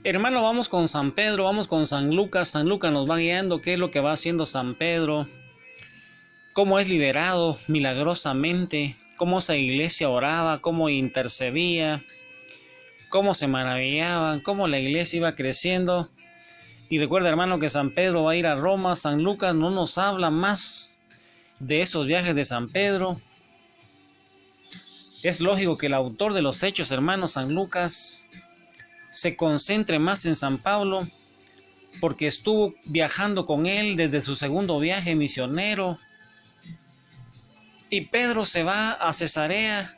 Hermano, vamos con San Pedro, vamos con San Lucas. San Lucas nos va guiando qué es lo que va haciendo San Pedro, cómo es liberado milagrosamente, cómo esa iglesia oraba, cómo intercedía, cómo se maravillaban, cómo la iglesia iba creciendo. Y recuerda, hermano, que San Pedro va a ir a Roma. San Lucas no nos habla más de esos viajes de San Pedro. Es lógico que el autor de los hechos, hermano, San Lucas, se concentre más en San Pablo, porque estuvo viajando con él desde su segundo viaje misionero. Y Pedro se va a Cesarea,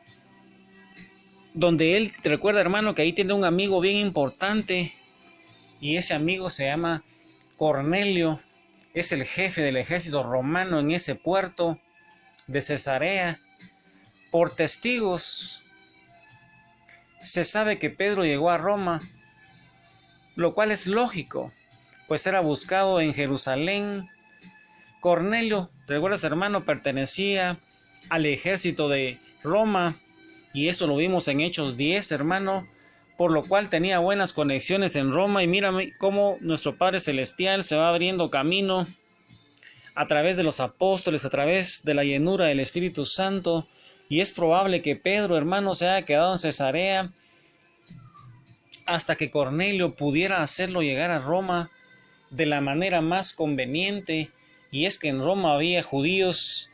donde él, te recuerda, hermano, que ahí tiene un amigo bien importante, y ese amigo se llama Cornelio. Es el jefe del ejército romano en ese puerto de Cesarea. Por testigos se sabe que Pedro llegó a Roma, lo cual es lógico, pues era buscado en Jerusalén. Cornelio, recuerdas, hermano, pertenecía al ejército de Roma, y eso lo vimos en Hechos 10, hermano, por lo cual tenía buenas conexiones en Roma. Y mira cómo nuestro Padre Celestial se va abriendo camino a través de los apóstoles, a través de la llenura del Espíritu Santo. Y es probable que Pedro, hermano, se haya quedado en Cesarea hasta que Cornelio pudiera hacerlo llegar a Roma de la manera más conveniente. Y es que en Roma habían judíos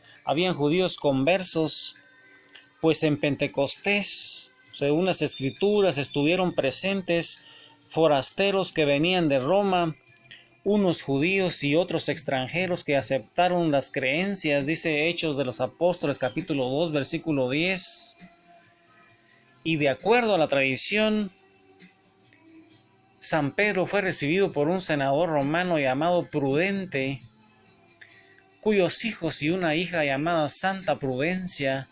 conversos, pues en Pentecostés, según las escrituras, estuvieron presentes forasteros que venían de Roma, unos judíos y otros extranjeros que aceptaron las creencias, dice Hechos de los Apóstoles capítulo 2 versículo 10. Y de acuerdo a la tradición, San Pedro fue recibido por un senador romano llamado Prudente, cuyos hijos y una hija llamada Santa Prudencia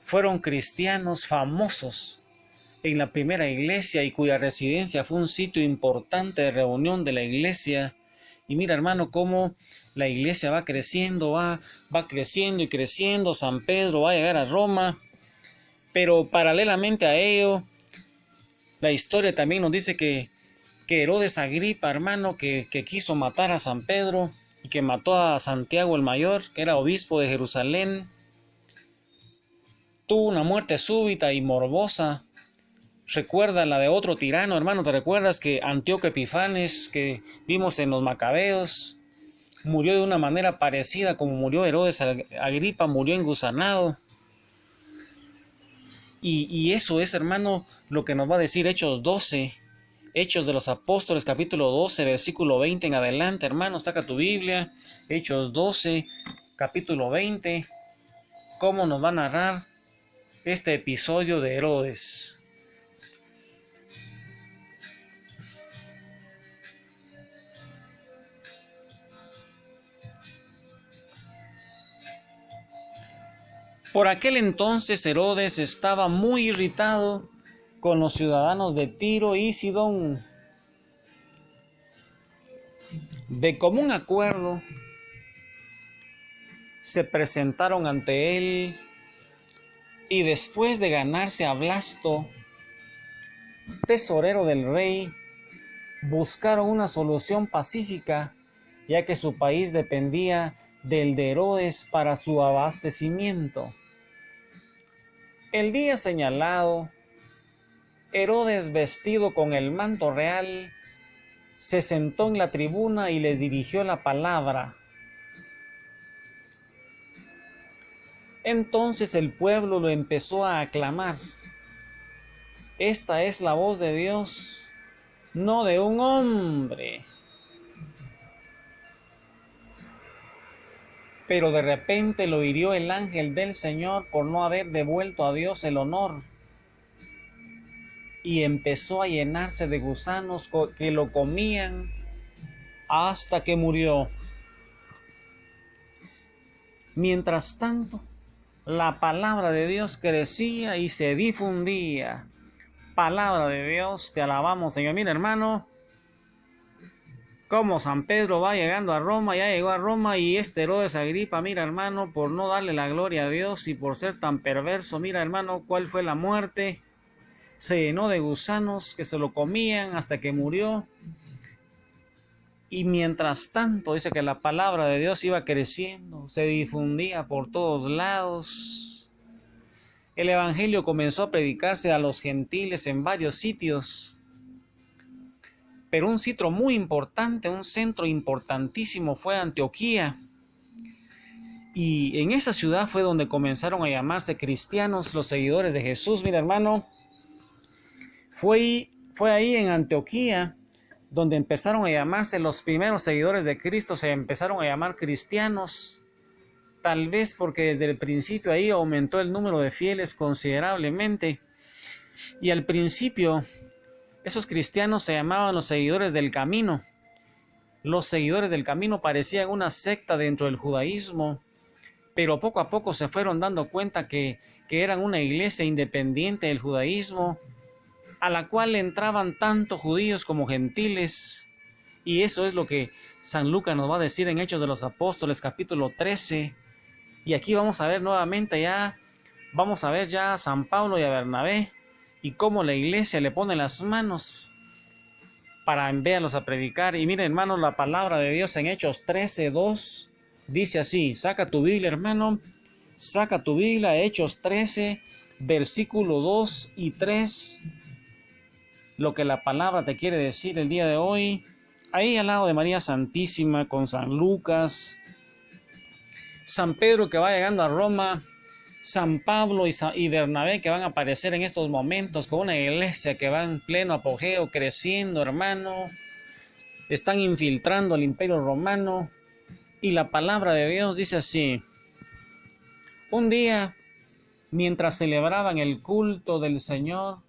fueron cristianos famosos en la primera iglesia, y cuya residencia fue un sitio importante de reunión de la iglesia. Y mira, hermano, cómo la iglesia va creciendo, va creciendo y creciendo. San Pedro va a llegar a Roma, pero paralelamente a ello, la historia también nos dice que Herodes Agripa, hermano, que quiso matar a San Pedro y que mató a Santiago el Mayor, que era obispo de Jerusalén, tuvo una muerte súbita y morbosa. Recuerda la de otro tirano, hermano. ¿Te recuerdas que Antíoco Epifanes, que vimos en los Macabeos, murió de una manera parecida como murió Herodes Agripa? Murió engusanado. Y eso es, hermano, lo que nos va a decir Hechos 12. Hechos de los Apóstoles, capítulo 12, versículo 20 en adelante. Hermano, saca tu Biblia. Hechos 12, capítulo 20. ¿Cómo nos va a narrar este episodio de Herodes? Por aquel entonces Herodes estaba muy irritado con los ciudadanos de Tiro y Sidón. De común acuerdo se presentaron ante él, y después de ganarse a Blasto, tesorero del rey, buscaron una solución pacífica, ya que su país dependía del de Herodes para su abastecimiento. El día señalado, Herodes, vestido con el manto real, se sentó en la tribuna y les dirigió la palabra. Entonces el pueblo lo empezó a aclamar. Esta es la voz de Dios, no de un hombre. Pero de repente lo hirió el ángel del Señor por no haber devuelto a Dios el honor, y empezó a llenarse de gusanos que lo comían hasta que murió. Mientras tanto, la palabra de Dios crecía y se difundía. Palabra de Dios, te alabamos, Señor. Mira, hermano, cómo San Pedro va llegando a Roma. Ya llegó a Roma, y este Herodes Agripa, mira, hermano, por no darle la gloria a Dios y por ser tan perverso, mira, hermano, cuál fue la muerte. se llenó de gusanos que se lo comían hasta que murió. Y mientras tanto, dice que la palabra de Dios iba creciendo, se difundía por todos lados. El evangelio comenzó a predicarse a los gentiles en varios sitios. Pero un sitio muy importante, un centro importantísimo fue Antioquía. Y en esa ciudad fue donde comenzaron a llamarse cristianos los seguidores de Jesús. Mira, hermano, fue ahí en Antioquía donde empezaron a llamarse los primeros seguidores de Cristo, se empezaron a llamar cristianos, tal vez porque desde el principio ahí aumentó el número de fieles considerablemente. Y al principio, esos cristianos se llamaban los seguidores del camino. Los seguidores del camino parecían una secta dentro del judaísmo, pero poco a poco se fueron dando cuenta que eran una iglesia independiente del judaísmo, a la cual entraban tanto judíos como gentiles. Y eso es lo que San Lucas nos va a decir en Hechos de los Apóstoles, capítulo 13. Y aquí vamos a ver nuevamente vamos a ver ya a San Pablo y a Bernabé, y cómo la iglesia le pone las manos para enviarlos a predicar. Y miren, hermanos, la palabra de Dios en Hechos 13:2 dice así. Saca tu Biblia, hermano. Saca tu Biblia, Hechos 13, versículo 2 y 3. Lo que la palabra te quiere decir el día de hoy. Ahí al lado de María Santísima, con San Lucas, San Pedro que va llegando a Roma, San Pablo y Bernabé que van a aparecer en estos momentos con una iglesia que va en pleno apogeo, creciendo, hermano. Están infiltrando al Imperio Romano. Y la palabra de Dios dice así. Un día, mientras celebraban el culto del Señor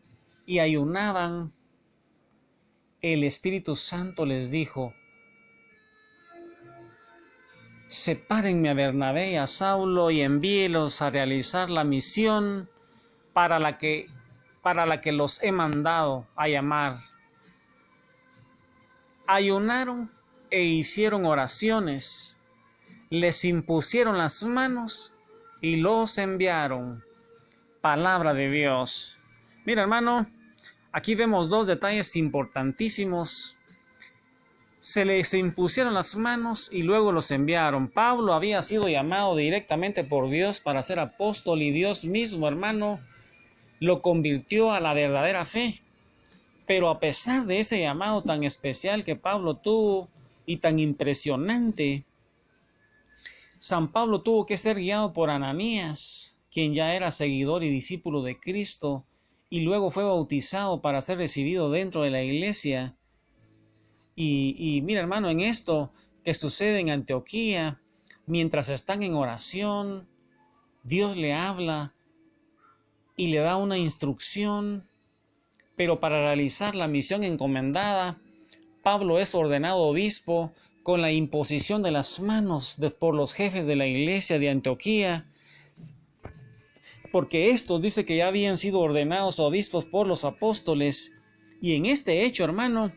y ayunaban, el Espíritu Santo les dijo: sepárenme a Bernabé y a Saulo y envíelos a realizar la misión para la que los he mandado a llamar. Ayunaron e hicieron oraciones, les impusieron las manos y los enviaron. Palabra de Dios. Mira, hermano, aquí vemos dos detalles importantísimos. Se les impusieron las manos y luego los enviaron. Pablo había sido llamado directamente por Dios para ser apóstol, y Dios mismo, hermano, lo convirtió a la verdadera fe. Pero a pesar de ese llamado tan especial que Pablo tuvo y tan impresionante, San Pablo tuvo que ser guiado por Ananías, quien ya era seguidor y discípulo de Cristo, y luego fue bautizado para ser recibido dentro de la iglesia. Y mira, hermano, en esto que sucede en Antioquía, mientras están en oración, Dios le habla y le da una instrucción, pero para realizar la misión encomendada, Pablo es ordenado obispo con la imposición de las manos por los jefes de la iglesia de Antioquía, porque estos dice que ya habían sido ordenados obispos por los apóstoles. Y en este hecho, hermano,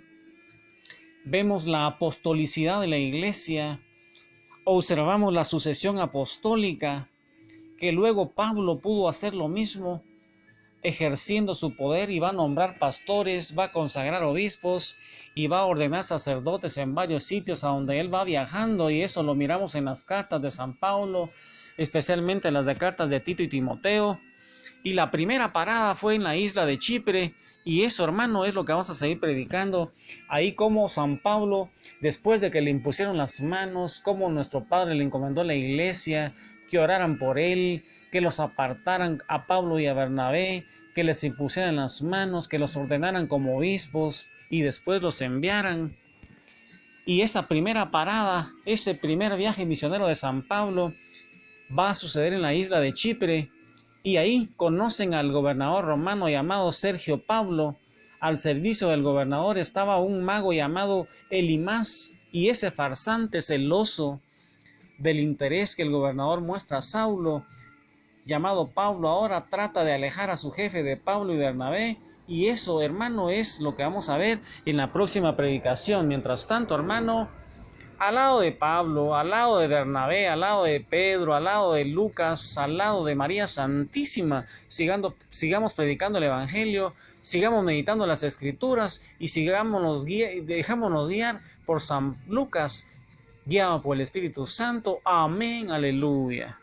vemos la apostolicidad de la iglesia, observamos la sucesión apostólica, que luego Pablo pudo hacer lo mismo, ejerciendo su poder, y va a nombrar pastores, va a consagrar obispos y va a ordenar sacerdotes en varios sitios a donde él va viajando. Y eso lo miramos en las cartas de San Pablo, especialmente en las de cartas de Tito y Timoteo. Y la primera parada fue en la isla de Chipre, y eso, hermano, es lo que vamos a seguir predicando. Ahí como San Pablo, después de que le impusieron las manos, como nuestro Padre le encomendó a la iglesia, que oraran por él, que los apartaran a Pablo y a Bernabé, que les impusieran las manos, que los ordenaran como obispos y después los enviaran. Y esa primera parada, ese primer viaje misionero de San Pablo, va a suceder en la isla de Chipre. Y ahí conocen al gobernador romano llamado Sergio Pablo. Al servicio del gobernador estaba un mago llamado Elimás, y ese farsante celoso del interés que el gobernador muestra a Saulo, llamado Pablo, ahora trata de alejar a su jefe de Pablo y Bernabé. Y eso, hermano, es lo que vamos a ver en la próxima predicación. Mientras tanto, hermano, al lado de Pablo, al lado de Bernabé, al lado de Pedro, al lado de Lucas, al lado de María Santísima, sigamos predicando el Evangelio, sigamos meditando las escrituras y dejémonos guiar por San Lucas, guiado por el Espíritu Santo. Amén, aleluya.